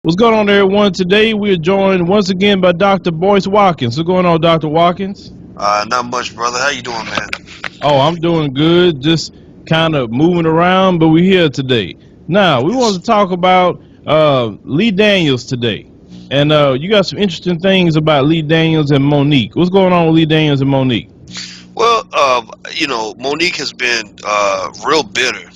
What's going on, everyone? Today we are joined once again by Dr. Boyce Watkins. What's going on, Dr. Watkins? Not much, brother. How you doing, man? Oh, I'm doing good. Just kind of moving around, but we're here today. Now, we want Yes. to talk about Lee Daniels today. And you got some interesting things about Lee Daniels and Monique. What's going on with Lee Daniels and Monique? Well, Monique has been real bitter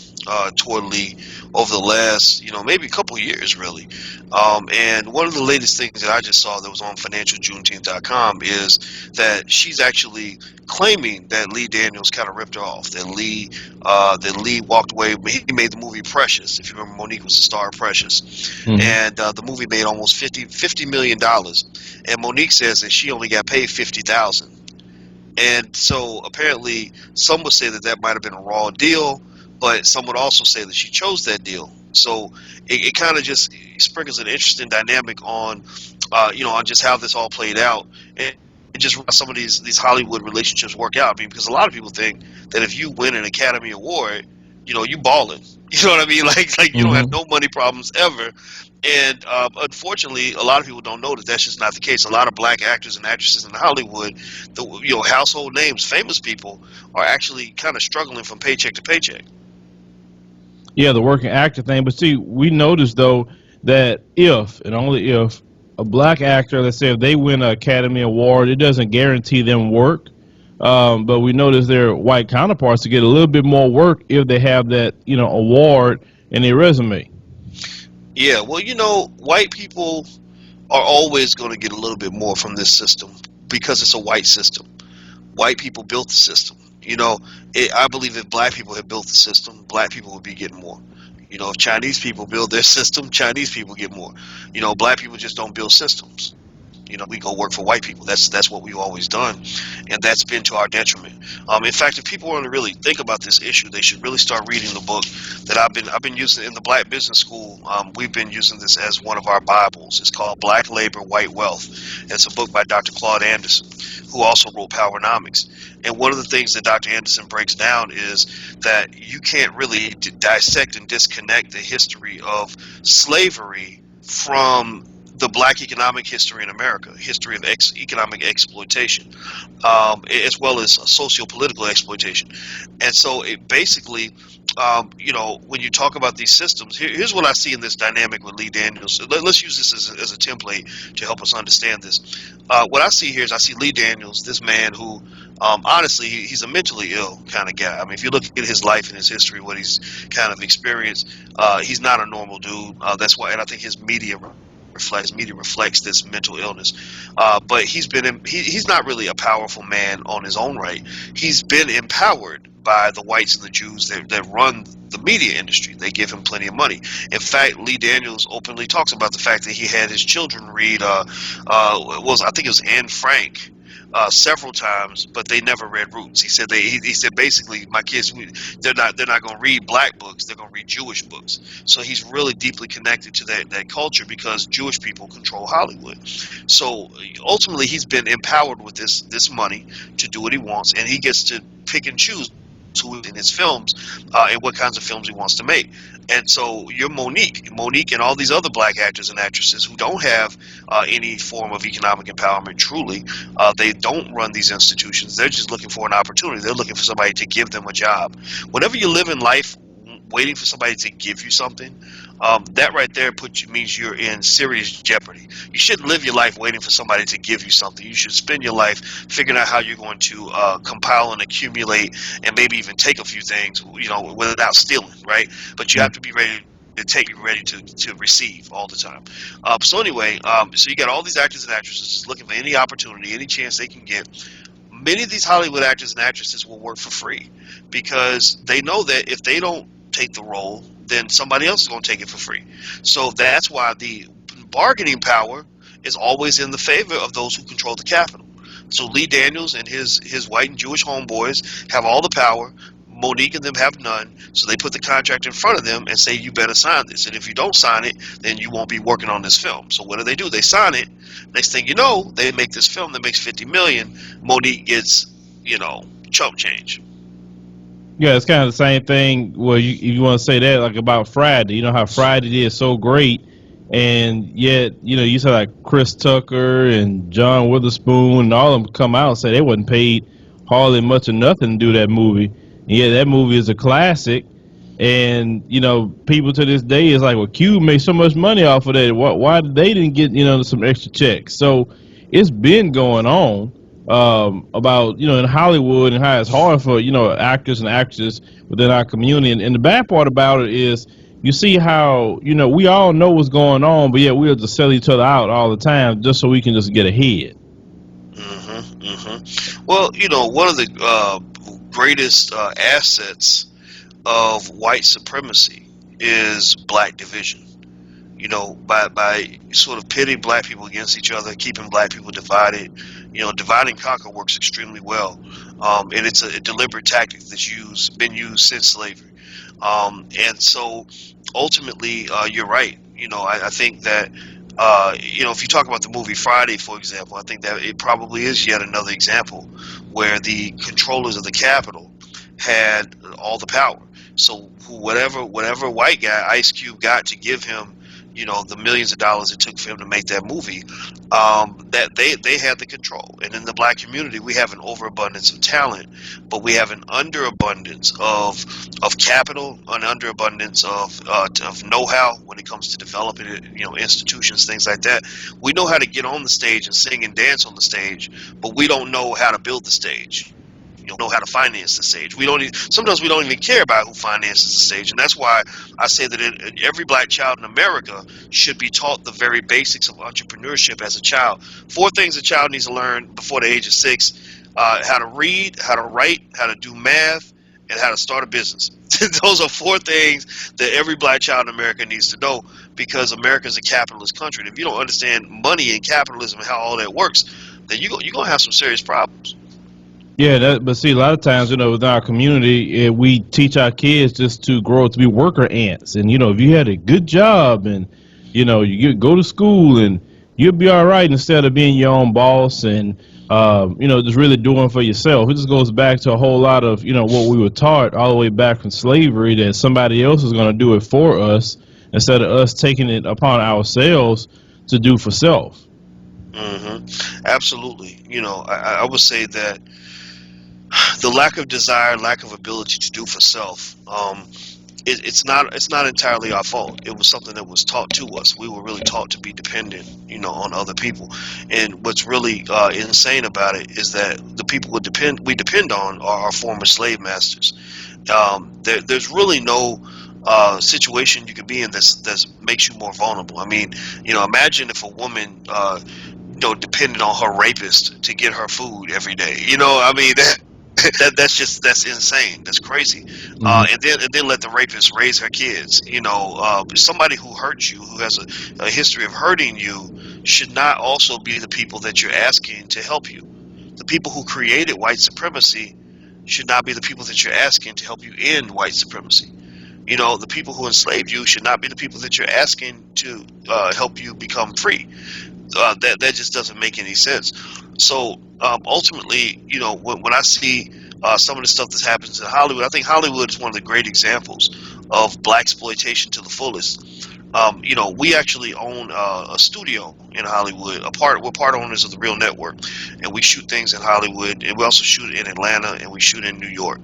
toward Lee over the last, maybe a couple of years, really. And one of the latest things that I just saw that was on financialjuneteenth.com is that she's actually claiming that Lee Daniels kind of ripped her off. That Lee walked away. He made the movie Precious. If you remember, Monique was the star of Precious, Hmm. and the movie made almost $50 million. And Monique says that she only got paid 50,000. And so apparently, some would say that that might have been a raw deal, but some would also say that she chose that deal. So it kind of just sprinkles an interesting dynamic on just how this all played out, and just how some of these Hollywood relationships work out. I mean, because a lot of people think that if you win an Academy Award, you balling. You know what I mean? Like you don't have Hmm. no money problems ever. And unfortunately, a lot of people don't know that that's just not the case. A lot of black actors and actresses in Hollywood, the household names, famous people, are actually kind of struggling from paycheck to paycheck. Yeah, the working actor thing. But see, we noticed, though, that if, and only if, a black actor, let's say if they win an Academy Award, it doesn't guarantee them work. But we notice their white counterparts to get a little bit more work if they have that, award in their resume. Yeah, well, white people are always going to get a little bit more from this system because it's a white system. White people built the system. I believe if black people had built the system, black people would be getting more. If Chinese people build their system, Chinese people get more. Black people just don't build systems. We go work for white people. That's what we've always done, and that's been to our detriment. In fact, if people want to really think about this issue, they should really start reading the book that I've been using in the Black Business School. We've been using this as one of our Bibles. It's called Black Labor, White Wealth. It's a book by Dr. Claude Anderson, who also wrote Powernomics. And one of the things that Dr. Anderson breaks down is that you can't really dissect and disconnect the history of slavery from the black economic history in America, history of economic exploitation, as well as socio-political exploitation. And so it basically, when you talk about these systems, here's what I see in this dynamic with Lee Daniels. Let's use this as a template to help us understand this. What I see here is I see Lee Daniels, this man who, honestly, he's a mentally ill kind of guy. I mean, if you look at his life and his history, what he's kind of experienced, he's not a normal dude. That's why, and I think his media reflects this mental illness. But he's not really a powerful man on his own right. He's been empowered by the whites and the Jews that run the media industry. They give him plenty of money. In fact, Lee Daniels openly talks about the fact that he had his children read I think it was Anne Frank, several times, but they never read Roots. He said basically, my kids, they're not going to read black books. They're going to read Jewish books. So he's really deeply connected to that culture because Jewish people control Hollywood. So ultimately, he's been empowered with this money to do what he wants, and he gets to pick and choose who in his films, and what kinds of films he wants to make. And so you're Monique and all these other black actors and actresses who don't have any form of economic empowerment truly. They don't run these institutions. They're just looking for an opportunity. They're looking for somebody to give them a job. Whenever you live in life waiting for somebody to give you something, that right there means you're in serious jeopardy. You shouldn't live your life waiting for somebody to give you something. You should spend your life figuring out how you're going to compile and accumulate, and maybe even take a few things, without stealing, right? But you have to be ready to take, be ready to receive all the time. So anyway, so you got all these actors and actresses just looking for any opportunity, any chance they can get. Many of these Hollywood actors and actresses will work for free because they know that if they don't take the role, then somebody else is going to take it for free. So that's why the bargaining power is always in the favor of those who control the capital. So Lee Daniels and his white and Jewish homeboys have all the power. Monique and them have none. So they put the contract in front of them and say, you better sign this. And if you don't sign it, then you won't be working on this film. So what do? They sign it. Next thing you know, they make this film that makes 50 million. Monique gets, chump change. Yeah, it's kind of the same thing. Well, you want to say that like about Friday. You know how Friday did so great, And yet, you saw like Chris Tucker and John Witherspoon and all of them come out and say they wasn't paid hardly much or nothing to do that movie. And yeah, that movie is a classic. And people to this day is like, well, Cube made so much money off of that. Why they didn't get some extra checks? So it's been going on about in Hollywood and how it's hard for actors and actresses within our community. And the bad part about it is you see how we all know what's going on, but yet we'll just sell each other out all the time just so we can just get ahead. Well, one of the greatest assets of white supremacy is black division. By sort of pitting black people against each other, keeping black people divided. Divide and conquer works extremely well, and it's a deliberate tactic that's been used since slavery. And so ultimately, you're right. I think that if you talk about the movie Friday, for example, I think that it probably is yet another example where the controllers of the Capitol had all the power. So whatever white guy Ice Cube got to give him, the millions of dollars it took for him to make that movie, that they had the control. And in the black community, we have an overabundance of talent, but we have an underabundance of capital, an underabundance of know-how when it comes to developing institutions, things like that. We know how to get on the stage and sing and dance on the stage, but we don't know how to build the stage. Know how to finance the stage. Sometimes we don't even care about who finances the stage, and that's why I say that every black child in America should be taught the very basics of entrepreneurship as a child. 4 things a child needs to learn before the age of 6: how to read, how to write, how to do math, and how to start a business. Those are 4 things that every black child in America needs to know, because America is a capitalist country. And if you don't understand money and capitalism and how all that works, then you're going to have some serious problems. Yeah, but see, a lot of times, within our community, we teach our kids just to grow up to be worker ants. And, if you had a good job and, go to school and you'll be all right instead of being your own boss and, just really doing for yourself. It just goes back to a whole lot of, what we were taught all the way back from slavery, that somebody else is going to do it for us instead of us taking it upon ourselves to do for self. Absolutely. I would say that the lack of desire, lack of ability to do for self, it's not entirely our fault. It was something that was taught to us. We were really taught to be dependent, on other people. And what's really insane about it is that the people we depend on are our former slave masters. There's really no situation you could be in that makes you more vulnerable. I mean, imagine if a woman depended on her rapist to get her food every day. I mean, that's insane. That's crazy. Hmm. And then let the rapist raise her kids. Somebody who hurts you, who has a history of hurting you, should not also be the people that you're asking to help you. The people who created white supremacy should not be the people that you're asking to help you end white supremacy. The people who enslaved you should not be the people that you're asking to help you become free. That just doesn't make any sense. So ultimately, when I see some of the stuff that happens in Hollywood, I think Hollywood is one of the great examples of black exploitation to the fullest. We actually own a studio in Hollywood. We're part owners of the Real Network, and we shoot things in Hollywood, and we also shoot in Atlanta, and we shoot in New York.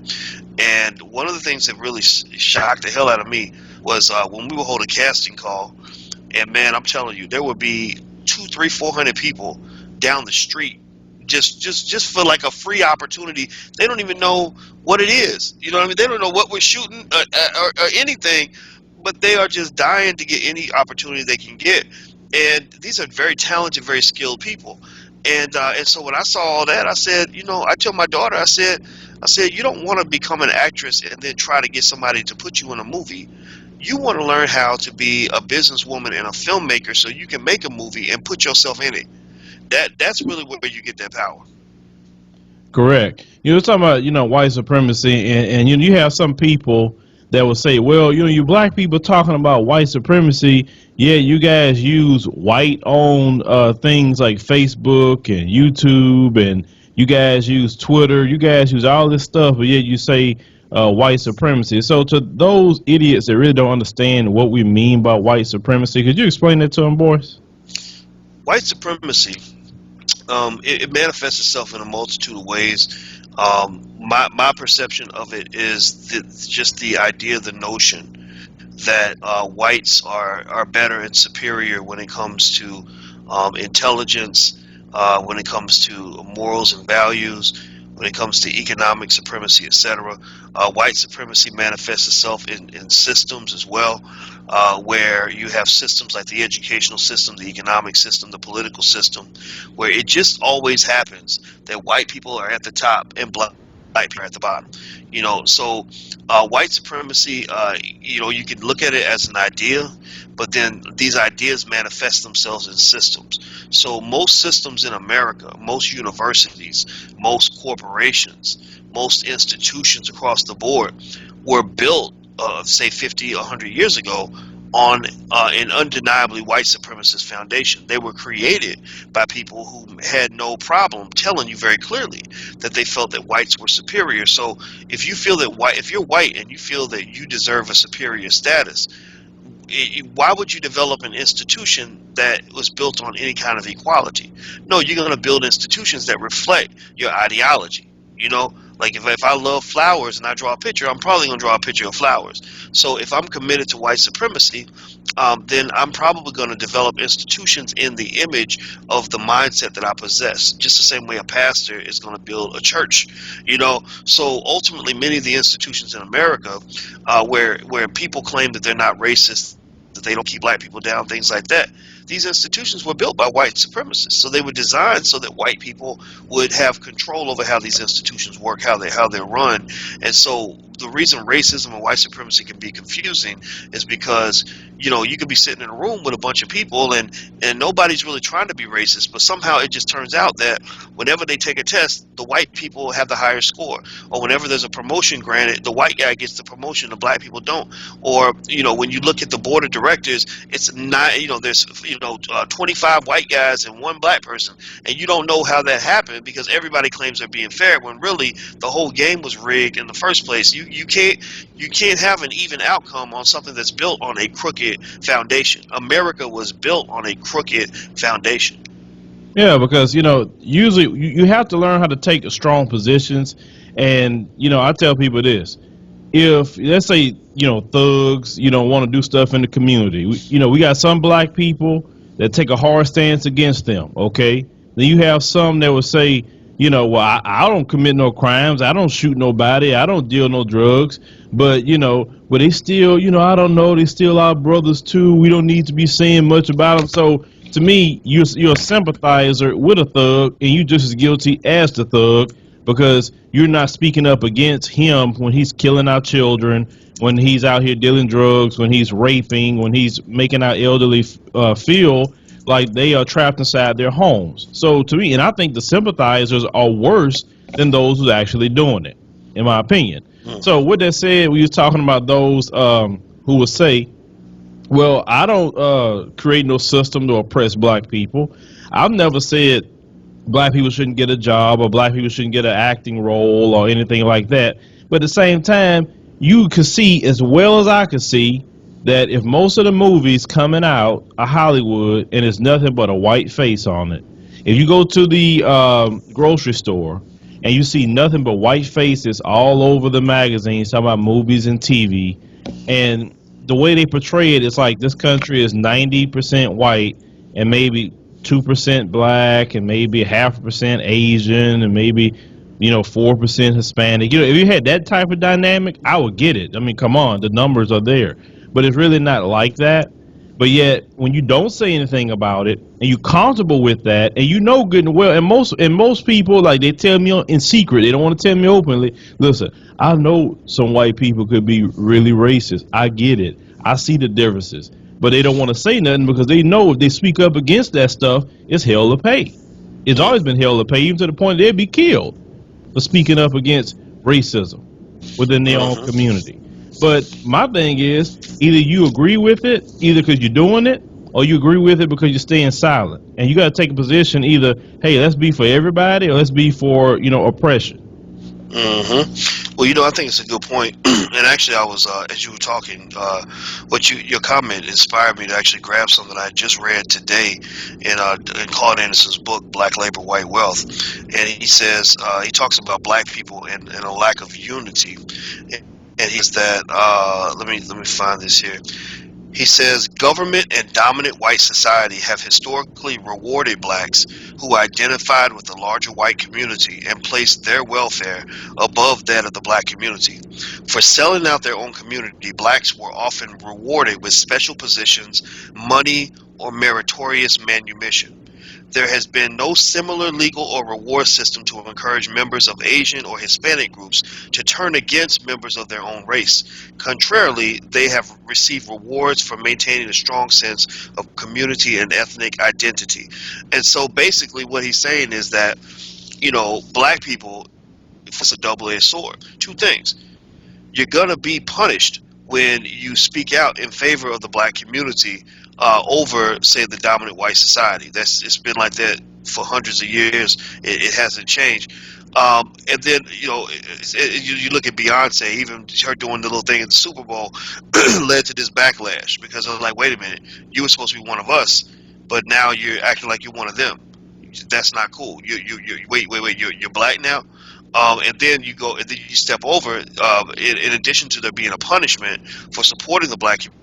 And one of the things that really shocked the hell out of me was when we would hold a casting call, and man, I'm telling you, there would be 200, 300, 400 people down the street just for like a free opportunity. They don't even know what it is. You know what I mean? They don't know what we're shooting or anything, but they are just dying to get any opportunity they can get. And these are very talented, very skilled people. And so when I saw all that, I said, I told my daughter, I said, you don't want to become an actress and then try to get somebody to put you in a movie. You want to learn how to be a businesswoman and a filmmaker so you can make a movie and put yourself in it. That's really where you get that power. Correct. Talking about white supremacy, and you have some people that will say, well, you black people talking about white supremacy. Yeah, you guys use white-owned things like Facebook and YouTube, and you guys use Twitter. You guys use all this stuff, but yet you say white supremacy. So to those idiots that really don't understand what we mean by white supremacy, could you explain that to them, boys? White supremacy, it manifests itself in a multitude of ways. My perception of it is just the idea, the notion that whites are better and superior when it comes to intelligence, when it comes to morals and values, when it comes to economic supremacy, etc. White supremacy manifests itself in systems as well, where you have systems like the educational system, the economic system, the political system, where it just always happens that white people are at the top and black people are at the bottom. So white supremacy, you can look at it as an idea, but then these ideas manifest themselves in systems. So most systems in America, most universities, most corporations, most institutions across the board were built, say 50, 100 years ago on an undeniably white supremacist foundation. They were created by people who had no problem telling you very clearly that they felt that whites were superior. So if you feel that if you're white and you feel that you deserve a superior status, why would you develop an institution that was built on any kind of equality? No, you're going to build institutions that reflect your ideology. Like if I love flowers and I draw a picture, I'm probably going to draw a picture of flowers. So if I'm committed to white supremacy, then I'm probably going to develop institutions in the image of the mindset that I possess, just the same way a pastor is going to build a church. So ultimately many of the institutions in America, where people claim that they're not racist, that they don't keep black people down, things like that, these institutions were built by white supremacists. So they were designed so that white people would have control over how these institutions work, how they're run. And so the reason racism and white supremacy can be confusing is because you could be sitting in a room with a bunch of people and nobody's really trying to be racist, but somehow it just turns out that whenever they take a test, the white people have the higher score, or whenever there's a promotion granted, the white guy gets the promotion, the black people don't. Or when you look at the board of directors, it's not, there's 25 white guys and one black person, and you don't know how that happened because everybody claims they're being fair when really the whole game was rigged in the first place. You can't have an even outcome on something that's built on a crooked foundation. America was built on a crooked foundation. Yeah, because usually you have to learn how to take strong positions, and I tell people this: if let's say thugs want to do stuff in the community, we got some black people that take a hard stance against them. Okay, then you have some that will say, well, I don't commit no crimes, I don't shoot nobody, I don't deal no drugs, but they still, I don't know, they still our brothers too. We don't need to be saying much about them. So to me, you're a sympathizer with a thug, and you just as guilty as the thug because you're not speaking up against him when he's killing our children, when he's out here dealing drugs, when he's raping, when he's making our elderly feel like they are trapped inside their homes. So to me, and I think the sympathizers are worse than those who's actually doing it, in my opinion. So with that said, we was talking about those who would say, well, I don't create no system to oppress black people. I've never said black people shouldn't get a job or black people shouldn't get an acting role or anything like that. But at the same time, you can see as well as I can see that if most of the movies coming out are Hollywood and it's nothing but a white face on it, if you go to the grocery store and you see nothing but white faces all over the magazines talking about movies and TV, and the way they portray it, it's like this country is 90% white and maybe 2% black and maybe 0.5% Asian and maybe 4% Hispanic. If you had that type of dynamic, I would get it. I mean, come on, the numbers are there, but it's really not like that. But yet, when you don't say anything about it and you're comfortable with that, and good and well, and most people, like, they tell me in secret, they don't want to tell me openly. Listen, I know some white people could be really racist. I get it. I see the differences, but they don't want to say nothing because they know if they speak up against that stuff, it's hell to pay. It's always been hell to pay, even to the point they'd be killed for speaking up against racism within their own community. But my thing is, either you agree with it, either because you're doing it, or you agree with it because you're staying silent. And you got to take a position either, hey, let's be for everybody, or let's be for, oppression. Well, I think it's a good point. And actually, I was as you were talking, your comment inspired me to actually grab something I just read today in Claude Anderson's book, Black Labor, White Wealth, and he says he talks about black people and a lack of unity, and he says that let me find this here. He says government and dominant white society have historically rewarded blacks who identified with the larger white community and placed their welfare above that of the black community. For selling out their own community, blacks were often rewarded with special positions, money, or meritorious manumission. There has been no similar legal or reward system to encourage members of Asian or Hispanic groups to turn against members of their own race. Contrarily, they have received rewards for maintaining a strong sense of community and ethnic identity. And so basically what he's saying is that, black people, it's a double-edged sword. Two things. You're going to be punished when you speak out in favor of the black community over, say, the dominant white society. It's been like that for hundreds of years. It hasn't changed. And then you look at Beyonce, even her doing the little thing in the Super Bowl led to this backlash because I was like, wait a minute, you were supposed to be one of us, but now you're acting like you're one of them. That's not cool. You wait. You're black now. And then you go, and then you step over. In addition to there being a punishment for supporting the black community,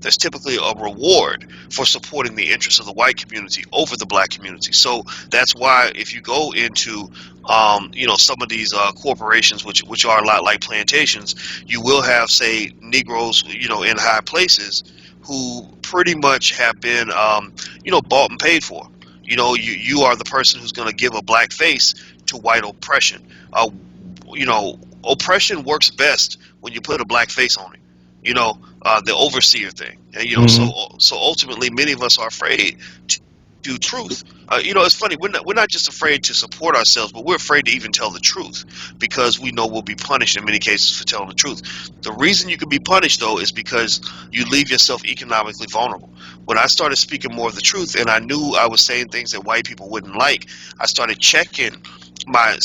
there's typically a reward for supporting the interests of the white community over the black community. So that's why if you go into, some of these corporations, which are a lot like plantations, you will have, say, Negroes, in high places who pretty much have been, bought and paid for. You are the person who's going to give a black face to white oppression. Uh, Oppression works best when you put a black face on it. The overseer thing. And, Hmm. so ultimately, many of us are afraid to do truth. It's funny. We're not just afraid to support ourselves, but we're afraid to even tell the truth because we know we'll be punished in many cases for telling the truth. The reason you can be punished, though, is because you leave yourself economically vulnerable. When I started speaking more of the truth, and I knew I was saying things that white people wouldn't like, I started checking my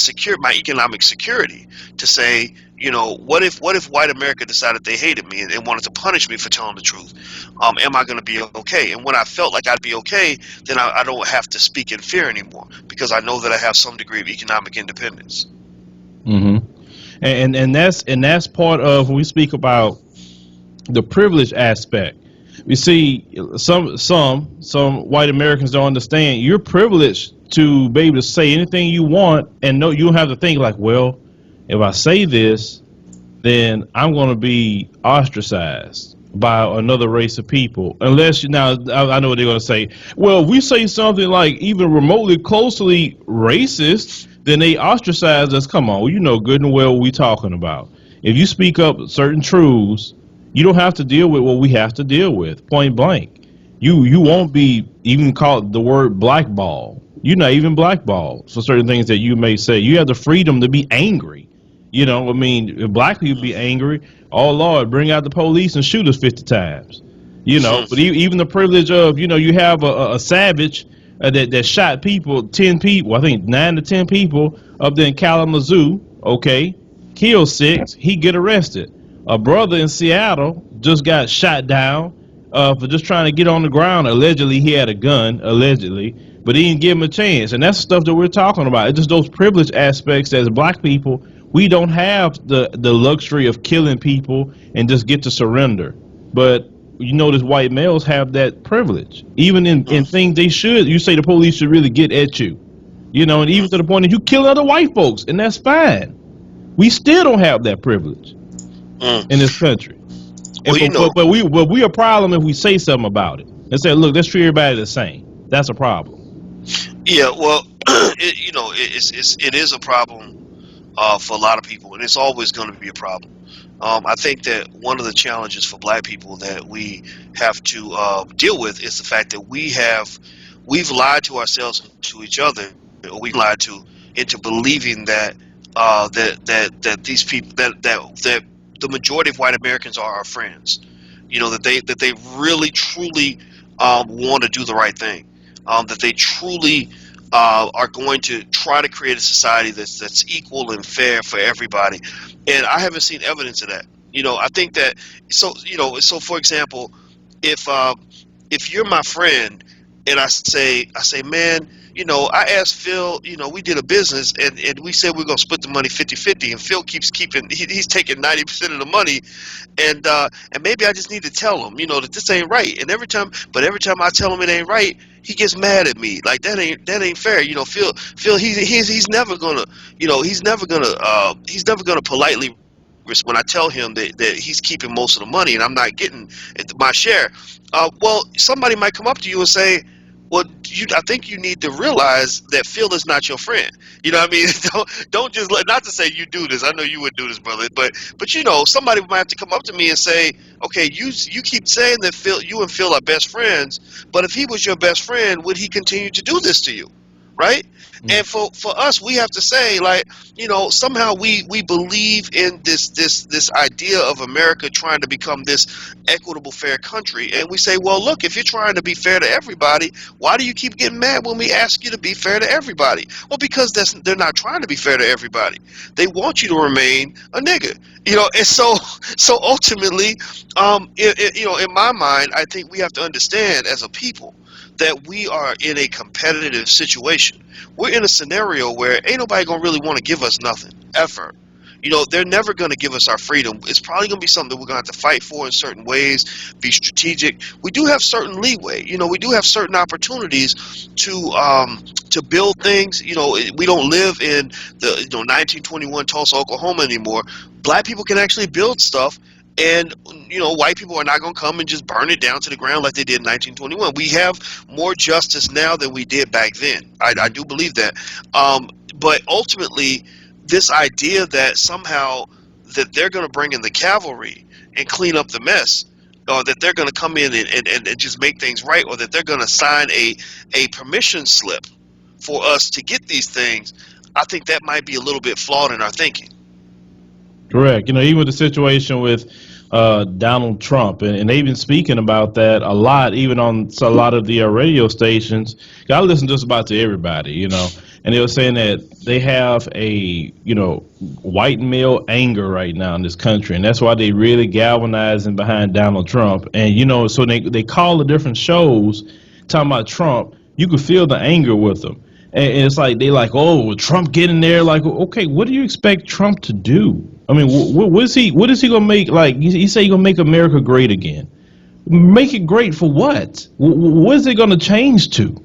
economic security to say, what if white America decided they hated me and wanted to punish me for telling the truth? Am I going to be okay? And when I felt like I'd be okay, then I don't have to speak in fear anymore because I know that I have some degree of economic independence. Hmm. And that's part of when we speak about the privilege aspect. We see some white Americans don't understand. You're privileged to be able to say anything you want, and no, you don't have to think like, well, if I say this, then I'm going to be ostracized by another race of people. Unless you now, I know what they're going to say. Well, if we say something like even remotely closely racist, then they ostracize us. Come on, you know good and well what we talking about. If you speak up certain truths, you don't have to deal with what we have to deal with. Point blank. You won't be even called the word blackball. You're not even blackballed for certain things that you may say. You have the freedom to be angry. I mean, if black people be angry, oh Lord, bring out the police and shoot us 50 times. But even the privilege of, you have a savage that shot people, 10 people, I think 9 to 10 people up there in Kalamazoo, okay, killed 6, he get arrested. A brother in Seattle just got shot down for just trying to get on the ground. Allegedly, he had a gun, allegedly, but he didn't give him a chance. And that's the stuff that we're talking about. It's just those privilege aspects as black people. We don't have the luxury of killing people and just get to surrender. But these white males have that privilege. Even in Mm, things they should, you say the police should really get at you. And even to the point that you kill other white folks, and that's fine. We still don't have that privilege in mm. this country. And Well, but we a problem if we say something about it and say, look, let's treat everybody the same. That's a problem. yeah. Well, it is a problem for a lot of people, and it's always going to be a problem. I think that one of the challenges for black people that we have to deal with is the fact that we've lied to ourselves and to each other, or we lied to into believing that these people that the majority of white Americans are our friends. That they really truly want to do the right thing. That they truly are going to try to create a society that's equal and fair for everybody, and I haven't seen evidence of that. I think that so for example, if if you're my friend and I say, man, I asked Phil, we did a business and we said we're gonna split the money 50-50, and Phil keeps keeping he's taking 90% of the money, and maybe I just need to tell him, that this ain't right. And every time I tell him it ain't right, he gets mad at me. Like that ain't fair. Phil, he's never gonna, he's never gonna politely when I tell him that he's keeping most of the money and I'm not getting my share. Well, somebody might come up to you and say, well, I think you need to realize that Phil is not your friend. You know what I mean? Don't just not to say you do this. I know you would do this, brother. But somebody might have to come up to me and say, okay, you keep saying that you and Phil are best friends, but if he was your best friend, would he continue to do this to you? Right? And for us, we have to say, like, somehow we believe in this idea of America trying to become this equitable, fair country, and we say, well, look, if you're trying to be fair to everybody, why do you keep getting mad when we ask you to be fair to everybody? Well, because they're not trying to be fair to everybody. They want you to remain a nigga. And so ultimately, in my mind, I think we have to understand as a people that we are in a competitive situation. We're in a scenario where ain't nobody gonna really want to give us nothing ever. They're never going to give us our freedom. It's probably going to be something that we're going to have to fight for in certain ways, be strategic. We do have certain leeway. We do have certain opportunities to build things. We don't live in the 1921 Tulsa, Oklahoma anymore. Black people can actually build stuff, and white people are not going to come and just burn it down to the ground like they did in 1921. We have more justice now than we did back then. I do believe that. But ultimately, this idea that somehow that they're going to bring in the cavalry and clean up the mess, or that they're going to come in and just make things right, or that they're going to sign a permission slip for us to get these things, I think that might be a little bit flawed in our thinking. Correct. Even the situation with Donald Trump, and they've been speaking about that a lot, even on a lot of the radio stations. I listen just about to everybody, and they were saying that they have a, white male anger right now in this country, and that's why they really galvanizing behind Donald Trump. And, so they call the different shows talking about Trump. You could feel the anger with them. And it's like they like, oh, Trump get in there. Like, okay, what do you expect Trump to do? I mean, what is he gonna make? Like, he say he gonna make America great again. Make it great for what? What is it gonna change to?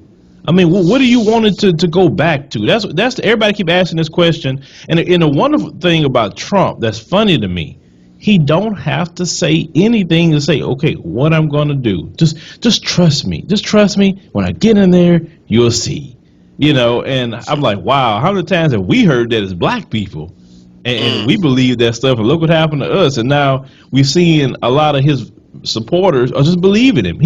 I mean, what do you want it to go back to? Everybody keep asking this question. And the wonderful thing about Trump that's funny to me, he don't have to say anything to say, okay, what I'm gonna do. Just trust me. Just trust me. When I get in there, you'll see. And I'm like, wow, how many times have we heard that as black people? And we Mm. believe that stuff, and look what happened to us. And now we're seeing a lot of his supporters are just believing him.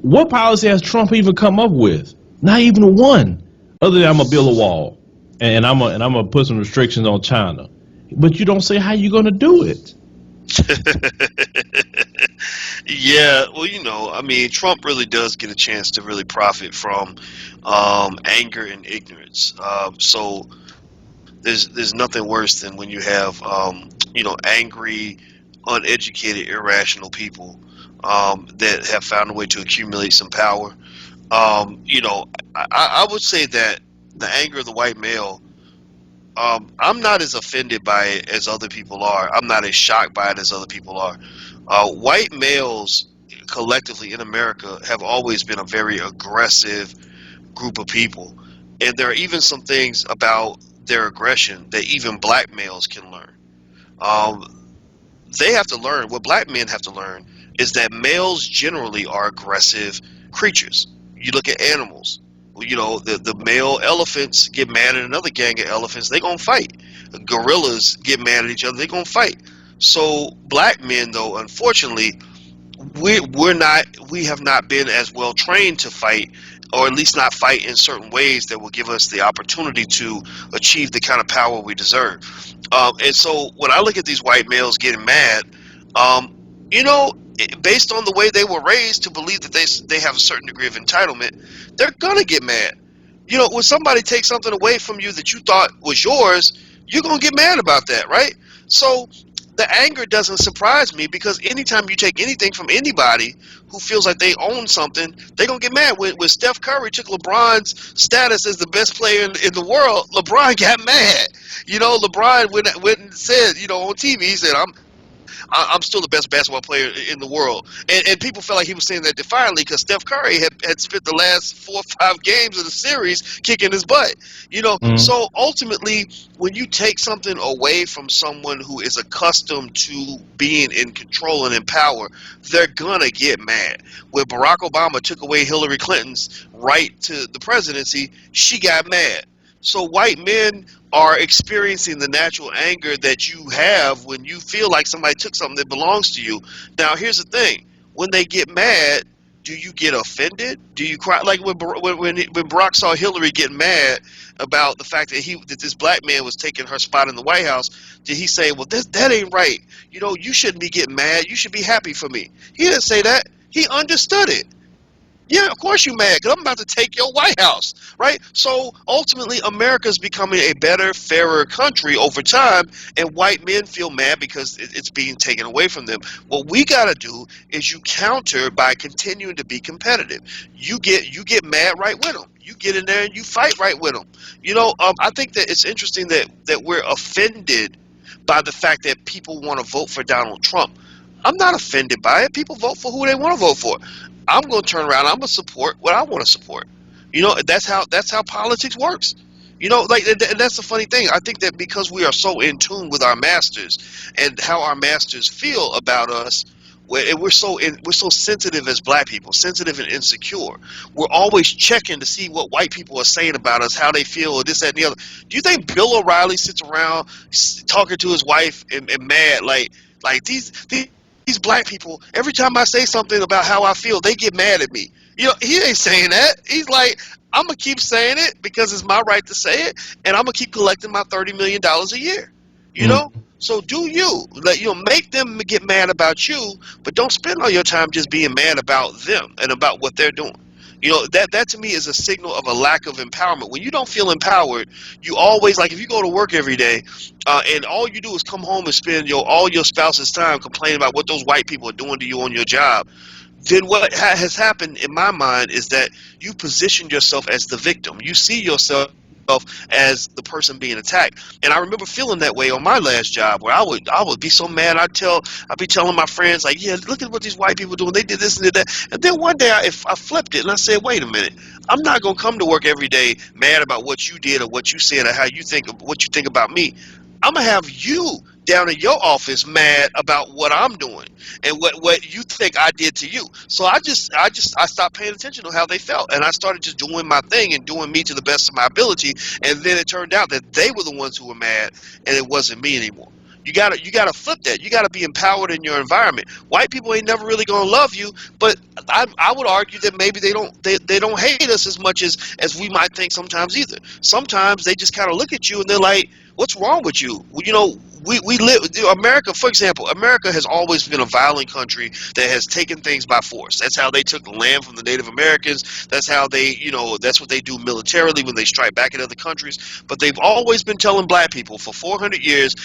What policy has Trump even come up with? Not even one, other than I'm gonna build a wall, and I'm gonna put some restrictions on China. But you don't say how you're gonna do it. Yeah, well, I mean, Trump really does get a chance to really profit from anger and ignorance. So there's nothing worse than when you have angry, uneducated, irrational people that have found a way to accumulate some power. I would say that the anger of the white male, I'm not as offended by it as other people are. I'm not as shocked by it as other people are. White males collectively in America have always been a very aggressive group of people. And there are even some things about their aggression that even black males can learn. Um, they have to learn, what black men have to learn is that males generally are aggressive creatures. You look at animals, the male elephants get mad at another gang of elephants, they're going to fight. Gorillas get mad at each other, they're going to fight. So black men, though, unfortunately, we have not been as well trained to fight, or at least not fight in certain ways that will give us the opportunity to achieve the kind of power we deserve. And so when I look at these white males getting mad, um, based on the way they were raised to believe that they have a certain degree of entitlement, they're gonna get mad. When somebody takes something away from you that you thought was yours, you're gonna get mad about that, right? So the anger doesn't surprise me, because anytime you take anything from anybody who feels like they own something, they're gonna get mad. When Steph Curry took LeBron's status as the best player in the world, LeBron got mad. LeBron went and said, on TV, he said, I'm still the best basketball player in the world. And people felt like he was saying that defiantly, because Steph Curry had spent the last 4 or 5 games of the series kicking his butt. Mm. So ultimately, when you take something away from someone who is accustomed to being in control and in power, they're gonna get mad. When Barack Obama took away Hillary Clinton's right to the presidency, she got mad. So white men are experiencing the natural anger that you have when you feel like somebody took something that belongs to you. Now, here's the thing: when they get mad, do you get offended? Do you cry? Like when Barack saw Hillary get mad about the fact that this black man was taking her spot in the White House, did he say, "Well, that ain't right. You shouldn't be getting mad. You should be happy for me"? He didn't say that. He understood it. Yeah, of course you mad, because I'm about to take your White House, right? So ultimately, America's becoming a better, fairer country over time, and white men feel mad because it's being taken away from them. What we got to do is you counter by continuing to be competitive. You get mad right with them. You get in there and you fight right with them. I think that it's interesting that we're offended by the fact that people want to vote for Donald Trump. I'm not offended by it. People vote for who they want to vote for. I'm going to turn around. I'm going to support what I want to support. That's how politics works. And that's the funny thing. I think that because we are so in tune with our masters and how our masters feel about us, we're so sensitive as black people, sensitive and insecure. We're always checking to see what white people are saying about us, how they feel, or this, that, and the other. Do you think Bill O'Reilly sits around talking to his wife and mad like these black people? Every time I say something about how I feel, they get mad at me. He ain't saying that. He's like, I'm gonna keep saying it because it's my right to say it, and I'm gonna keep collecting my $30 million a year. You know. Mm. So do you make them get mad about you, but don't spend all your time just being mad about them and about what they're doing. That to me is a signal of a lack of empowerment. When you don't feel empowered, you always, like, if you go to work every day, and all you do is come home and spend all your spouse's time complaining about what those white people are doing to you on your job, then what has happened in my mind is that you position yourself as the victim. You see yourself as the person being attacked. And I remember feeling that way on my last job, where I would be so mad. I'd be telling my friends, like, yeah, look at what these white people doing. They did this and did that. And then one day I flipped it and I said, wait a minute. I'm not gonna come to work every day mad about what you did or what you said or how you think what you think about me. I'm gonna have you down in your office mad about what I'm doing and what you think I did to you. So I stopped paying attention to how they felt, and I started just doing my thing and doing me to the best of my ability. And then it turned out that they were the ones who were mad, and it wasn't me anymore. You gotta flip that. You gotta be empowered in your environment. White people ain't never really gonna love you, but I would argue that maybe they don't hate us as much as we might think sometimes either. Sometimes they just kind of look at you and they're like, "What's wrong with you?" We live, America, for example. America has always been a violent country that has taken things by force. That's how they took the land from the Native Americans. That's how that's what they do militarily when they strike back at other countries. But they've always been telling black people for 400 years,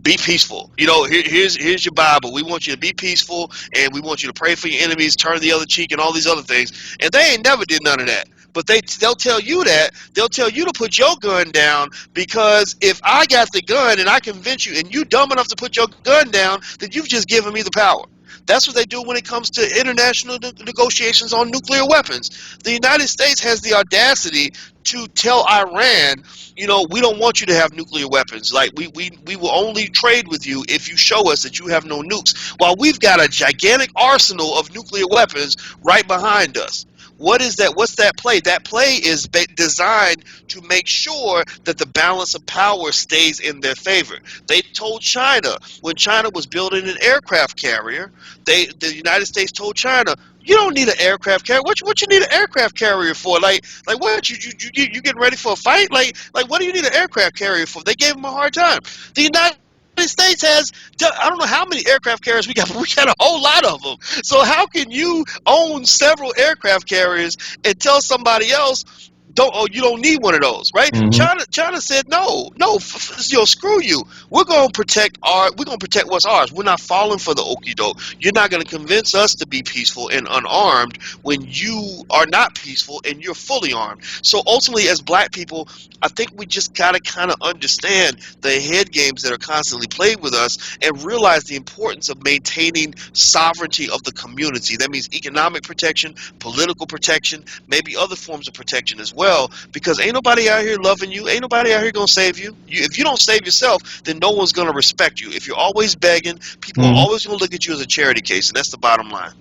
be peaceful. Here's your Bible. We want you to be peaceful, and we want you to pray for your enemies, turn the other cheek, and all these other things. And they ain't never did none of that. But they'll tell you that. They'll tell you to put your gun down, because if I got the gun and I convince you, and you dumb enough to put your gun down, then you've just given me the power. That's what they do when it comes to international negotiations on nuclear weapons. The United States has the audacity to tell Iran, we don't want you to have nuclear weapons. Like, we will only trade with you if you show us that you have no nukes. While we've got a gigantic arsenal of nuclear weapons right behind us. What is that? What's that play? That play is designed to make sure that the balance of power stays in their favor. They told China, when China was building an aircraft carrier, the United States told China, you don't need an aircraft carrier. What you need an aircraft carrier for? Like what? You getting ready for a fight? Like what do you need an aircraft carrier for? They gave them a hard time. The United States has, I don't know how many aircraft carriers we got, but we got a whole lot of them. So how can you own several aircraft carriers and tell somebody else Don't, oh, you don't need one of those, right? Hmm. China said no, no, screw you. We're gonna protect what's ours. We're not falling for the okie doke. You're not gonna convince us to be peaceful and unarmed when you are not peaceful and you're fully armed. So ultimately, as black people, I think we just gotta kind of understand the head games that are constantly played with us and realize the importance of maintaining sovereignty of the community. That means economic protection, political protection, maybe other forms of protection as well, because ain't nobody out here loving you. Ain't nobody out here gonna save you. If you don't save yourself, then no one's gonna respect you. If you're always begging, people are Hmm. always gonna look at you as a charity case, and that's the bottom line.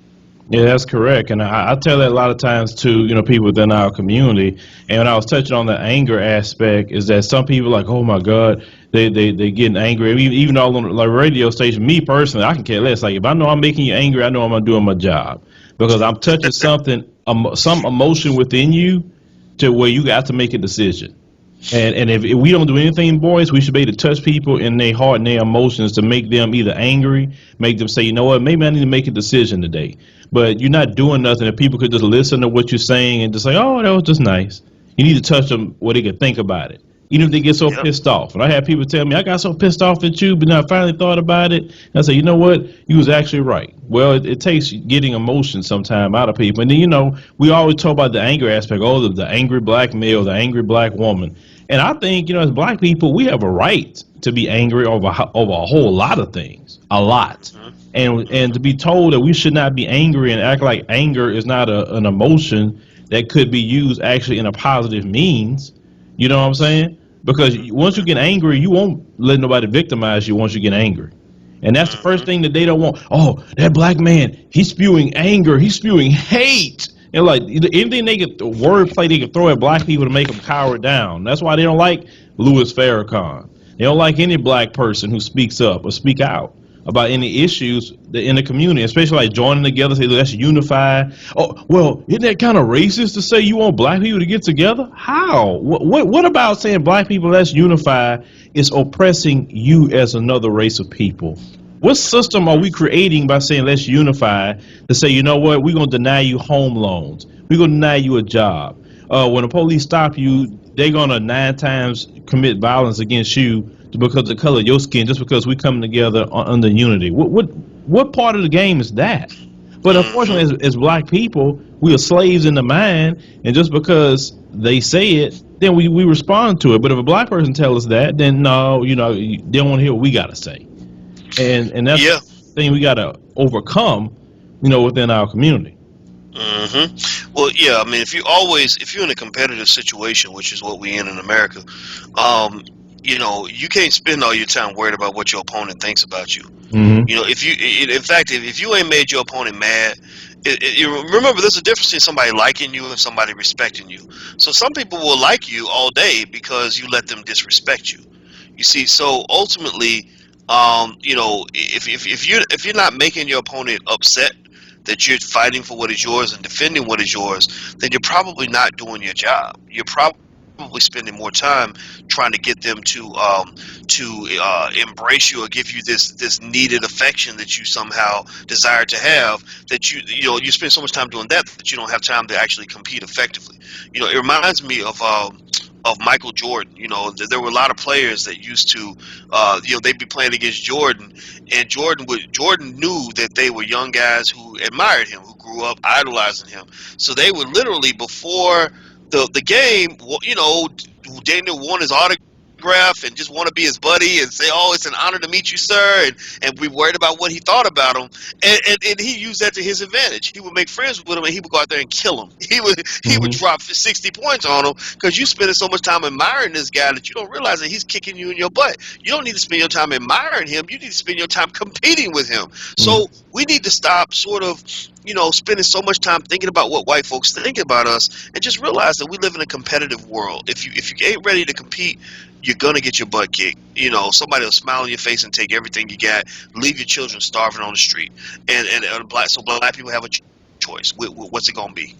Yeah, that's correct. And I tell that a lot of times to, people within our community. And when I was touching on the anger aspect, is that some people like, oh my God, they getting angry. Even all on the like radio station, me personally, I can care less. Like if I know I'm making you angry, I know I'm not doing my job because I'm touching something, some emotion within you to where you got to make a decision. And if we don't do anything, boys, we should be able to touch people in their heart and their emotions to make them either angry, make them say, you know what, maybe I need to make a decision today. But you're not doing nothing if people could just listen to what you're saying and just say, oh, that was just nice. You need to touch them where they can think about it. Even if they get so Yep. pissed off. And I had people tell me, I got so pissed off at you, but then I finally thought about it. And I said, you know what? You was actually right. Well, it takes getting emotion sometime out of people. And then, we always talk about the anger aspect. Oh, the angry black male, the angry black woman. And I think, as black people, we have a right to be angry over a whole lot of things, a lot. And to be told that we should not be angry and act like anger is not an emotion that could be used actually in a positive means, you know what I'm saying? Because once you get angry, you won't let nobody victimize you once you get angry. And that's the first thing that they don't want. Oh, that black man, he's spewing anger, he's spewing hate. And like anything they could wordplay they could throw at black people to make them cower down. That's why they don't like Louis Farrakhan. They don't like any black person who speaks up or speak out about any issues in the community, especially like joining together, say let's unify. Oh, well, isn't that kind of racist to say you want black people to get together? How? What about saying black people let's unify is oppressing you as another race of people? What system are we creating by saying let's unify to say, you know what, we're going to deny you home loans, we're going to deny you a job. When the police stop you, they're going to 9 times commit violence against you because of the color of your skin, just because we come together under unity. What part of the game is that? But unfortunately, Mm-hmm. as black people, we are slaves in the mind, and just because they say it, then we respond to it. But if a black person tells us that, then no, they don't want to hear what we got to say. And that's the Yeah. thing we got to overcome, within our community. Well, yeah. I mean, if you're in a competitive situation, which is what we in America, um, you can't spend all your time worried about what your opponent thinks about you. Hmm. If you, in fact, if you ain't made your opponent mad, you remember there's a difference between somebody liking you and somebody respecting you. So some people will like you all day because you let them disrespect you. You see, so ultimately, if you're not making your opponent upset that you're fighting for what is yours and defending what is yours, then you're probably not doing your job. You're probably spending more time trying to get them to embrace you or give you this needed affection that you somehow desire to have. That you spend so much time doing that you don't have time to actually compete effectively. It reminds me of Michael Jordan. There were a lot of players that used to, they'd be playing against Jordan, and Jordan knew that they were young guys who admired him, who grew up idolizing him. So they would literally before the game, Daniel won his autograph and just want to be his buddy and say, "Oh, it's an honor to meet you, sir," and we worried about what he thought about him, and he used that to his advantage. He would make friends with him, and he would go out there and kill him. He would Hmm. drop 60 points on him because you spending so much time admiring this guy that you don't realize that he's kicking you in your butt. You don't need to spend your time admiring him. You need to spend your time competing with him. Hmm. So we need to stop sort of spending so much time thinking about what white folks think about us, and just realize that we live in a competitive world. If you ain't ready to compete, you're gonna get your butt kicked. Somebody will smile in your face and take everything you got, leave your children starving on the street, and black people have a choice. What's it gonna be?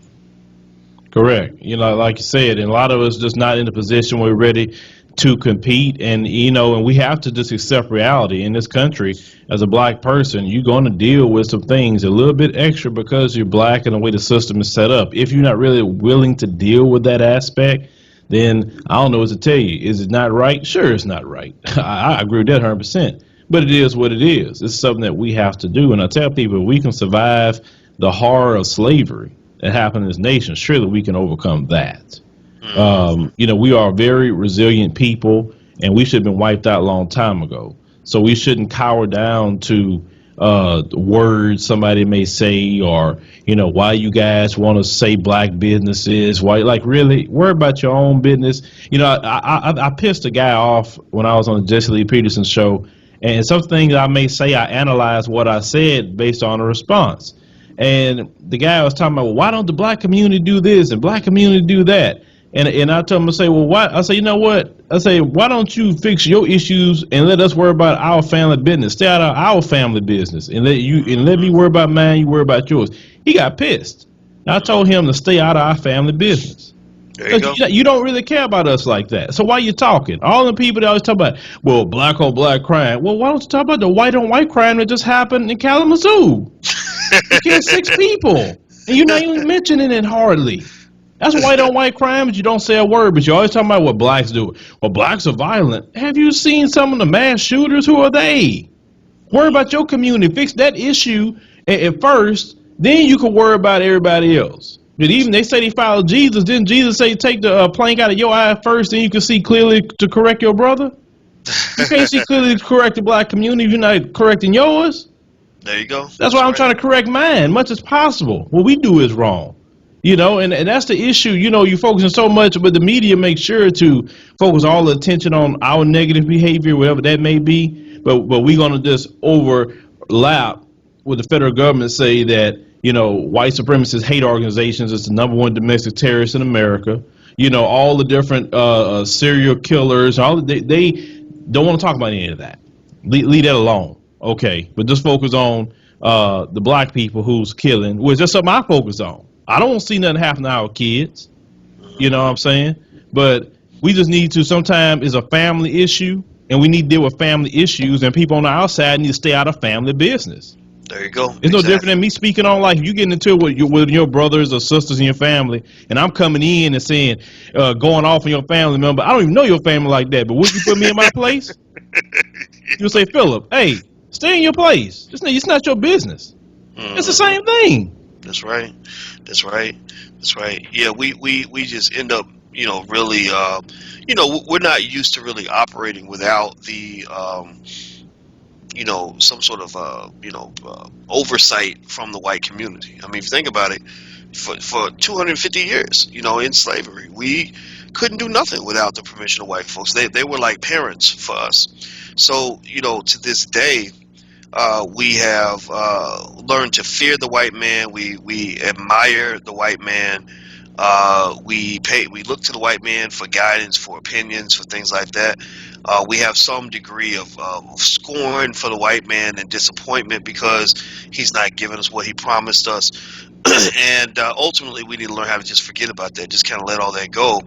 Correct. Like you said, and a lot of us just not in a position where we're ready to compete. And and we have to just accept reality in this country. As a black person, you're going to deal with some things a little bit extra because you're black and the way the system is set up. If you're not really willing to deal with that aspect, then I don't know what to tell you. Is it not right? Sure, it's not right. I agree with that 100%. But it is what it is. It's something that we have to do. And I tell people, if we can survive the horror of slavery that happened in this nation, surely we can overcome that. We are a very resilient people, and we should have been wiped out a long time ago. So we shouldn't cower down to words somebody may say, or why you guys want to say black businesses. Why, like, really worry about your own business. I pissed a guy off when I was on the Jesse Lee Peterson show, and some things I may say, I analyze what I said based on a response. And the guy was talking about, well, why don't the black community do this and black community do that? And I told him, I say, well, why? I say, you know what? I say, why don't you fix your issues and let us worry about our family business? Stay out of our family business and let me worry about mine. You worry about yours. He got pissed. And I told him to stay out of our family business. There you go. You don't really care about us like that. So why are you talking? All the people that always talk about, well, black on black crime. Well, why don't you talk about the white on white crime that just happened in Kalamazoo? You killed 6 people, and you're not even mentioning it hardly. That's white on white crime, but you don't say a word, but you're always talking about what blacks do. Well, blacks are violent. Have you seen some of the mass shooters? Who are they? Worry about your community. Fix that issue at first, then you can worry about everybody else. But even they say they followed Jesus. Didn't Jesus say take the plank out of your eye first, then you can see clearly to correct your brother? You can't see clearly to correct the black community if you're not correcting yours. There you go. That's why I'm trying to correct mine much as possible. What we do is wrong. And that's the issue. You're focusing so much, but the media makes sure to focus all the attention on our negative behavior, whatever that may be. But we're going to just overlap with the federal government, say that, white supremacist hate organizations is the #1 domestic terrorist in America. All the different serial killers, they don't want to talk about any of that. Leave that alone. Okay. But just focus on the black people who's killing, which is something I focus on. I don't see nothing happen to our kids. You know what I'm saying? But we just need to, sometimes it's a family issue, and we need to deal with family issues, and people on the outside need to stay out of family business. There you go. It's no different than me speaking on, like, you getting into it with your brothers or sisters in your family, and I'm coming in and saying, going off on your family member. I don't even know your family like that, but would you put me in my place? You'll say, Philip, hey, stay in your place. It's not your business. It's the same thing. That's right. That's right. That's right. Yeah, we just end up, really, we're not used to really operating without the, some sort of, oversight from the white community. I mean, if you think about it, for 250 years, in slavery, we couldn't do nothing without the permission of white folks. They were like parents for us. So, to this day, we have learned to fear the white man. We admire the white man. We look to the white man for guidance, for opinions, for things like that. We have some degree of scorn for the white man and disappointment because he's not giving us what he promised us. And ultimately, we need to learn how to just forget about that, just kind of let all that go,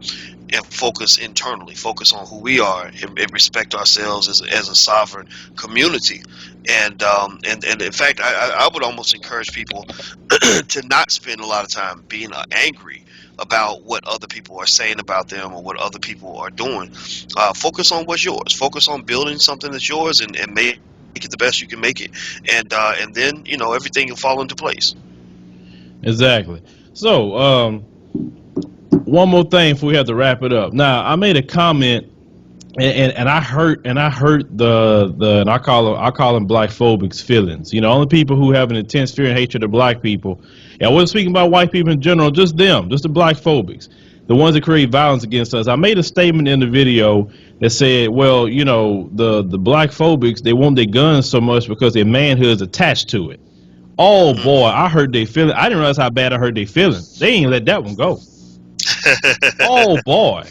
and focus internally, focus on who we are, and respect ourselves as a sovereign community. And in fact, I would almost encourage people to not spend a lot of time being angry about what other people are saying about them or what other people are doing. Focus on what's yours. Focus on building something that's yours, and make it the best you can make it. And then everything will fall into place. Exactly. So, one more thing before we have to wrap it up. Now, I made a comment, and I hurt and I call them black phobics feelings. Only people who have an intense fear and hatred of black people. And I wasn't speaking about white people in general, just them, just the black phobics, the ones that create violence against us. I made a statement in the video that said, well, the black phobics, they want their guns so much because their manhood is attached to it. Oh boy, I hurt their feelings. I didn't realize how bad I hurt their feelings. They ain't let that one go. Oh boy.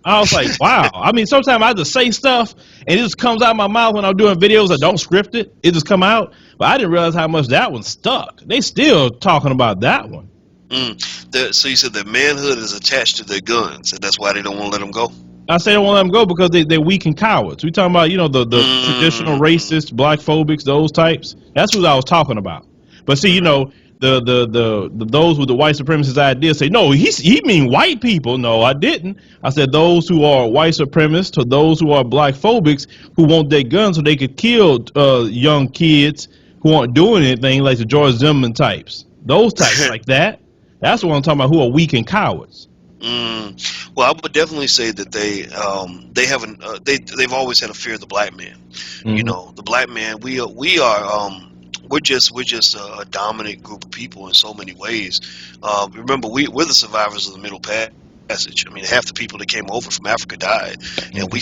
I was like, wow. I mean, sometimes I just say stuff and it just comes out of my mouth when I'm doing videos. I don't script it. It just come out. But I didn't realize how much that one stuck. They still talking about that one. So you said their manhood is attached to their guns, and that's why they don't want to let them go? I say I don't want to let them go because they're weak and cowards. We talking about, the traditional Mm, racists, black phobics, those types. That's what I was talking about. But see, right. the those with the white supremacist idea say, no, he mean white people. No, I didn't. I said those who are white supremacists to those who are black phobics who want their guns so they could kill young kids who aren't doing anything, like the George Zimmerman types. Those types like that. That's what I'm talking about, who are weak and cowards. Well, I would definitely say that they haven't they've always had a fear of the black man. You Hmm. know, the black man. We are we're just a dominant group of people in so many ways. Remember, we're the survivors of the Middle Passage. I mean, half the people that came over from Africa died, and we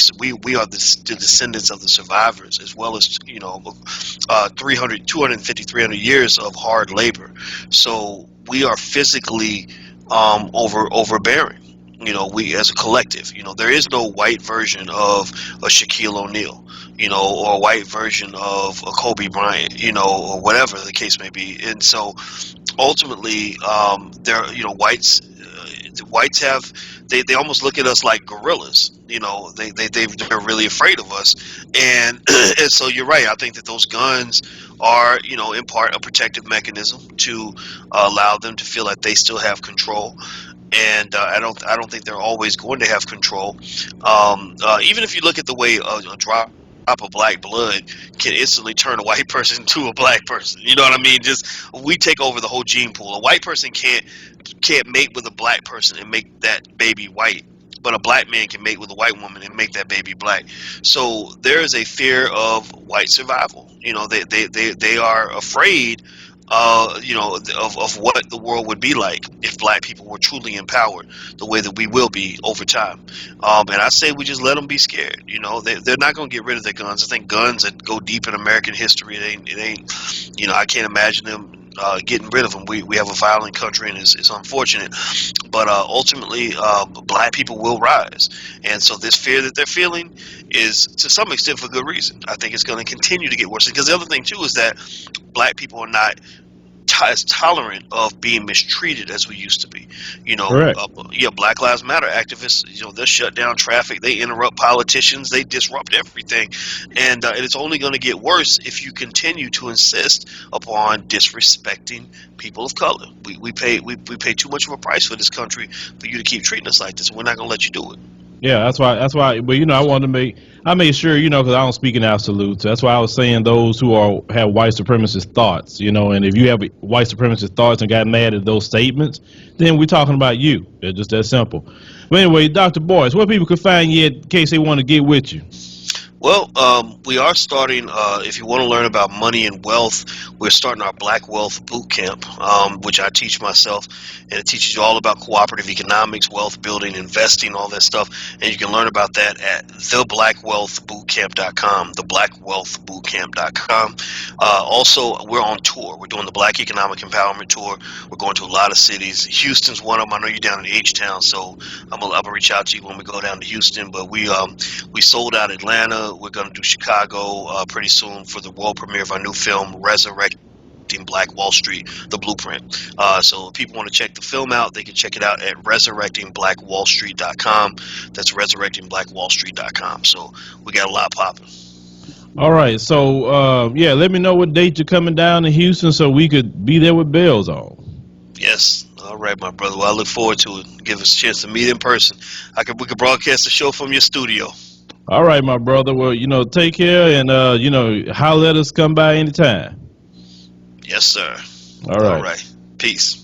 are the descendants of the survivors, as well as 300, 250, 300 years of hard labor. So we are physically overbearing. We as a collective. There is no white version of a Shaquille O'Neal, or a white version of a Kobe Bryant, or whatever the case may be. And so ultimately, there, whites have they almost look at us like gorillas. They're really afraid of us, and and so you're right. I think that those guns are, in part a protective mechanism to allow them to feel like they still have control. And I don't think they're always going to have control. Even if you look at the way a drop of black blood can instantly turn a white person into a black person. You know what I mean? Just we take over the whole gene pool. A white person can't mate with a black person and make that baby white, but a black man can mate with a white woman and make that baby black. So there is a fear of white survival. They are afraid, of what the world would be like if black people were truly empowered the way that we will be over time. And I say we just let them be scared. They're not going to get rid of their guns. I think guns that go deep in American history, it ain't. I can't imagine them getting rid of them. We have a violent country, and it's unfortunate. But ultimately, black people will rise. And so this fear that they're feeling is to some extent for good reason. I think it's going to continue to get worse. Because the other thing, too, is that black people are not as tolerant of being mistreated as we used to be. Correct. Yeah, Black Lives Matter activists, they'll shut down traffic, they interrupt politicians, they disrupt everything, and it's only going to get worse if you continue to insist upon disrespecting people of color. We pay too much of a price for this country for you to keep treating us like this, and we're not going to let you do it. Yeah, that's why. But I made sure, because I don't speak in absolutes. That's why I was saying those who have white supremacist thoughts, and if you have white supremacist thoughts and got mad at those statements, then we're talking about you. It's just that simple. But anyway, Dr. Boyce, where people can find you in case they want to get with you. Well, we are starting. If you want to learn about money and wealth, we're starting our Black Wealth Boot Camp, which I teach myself, and it teaches you all about cooperative economics, wealth building, investing, all that stuff. And you can learn about that at theBlackWealthBootCamp.com, theBlackWealthBootCamp.com. Also, we're on tour. We're doing the Black Economic Empowerment Tour. We're going to a lot of cities. Houston's one of them. I know you're down in H-Town, so I'm gonna reach out to you when we go down to Houston. But we sold out Atlanta. We're going to do Chicago pretty soon for the world premiere of our new film, Resurrecting Black Wall Street, The Blueprint. So if people want to check the film out, they can check it out at resurrectingblackwallstreet.com. That's resurrectingblackwallstreet.com. So we got a lot popping. All right. So, yeah, let me know what date you're coming down to Houston so we could be there with bells on. Yes. All right, my brother. Well, I look forward to it. Give us a chance to meet in person. We could broadcast the show from your studio. All right, my brother. Well, take care and, holler at us, come by anytime. Yes, sir. All All right. right. Peace.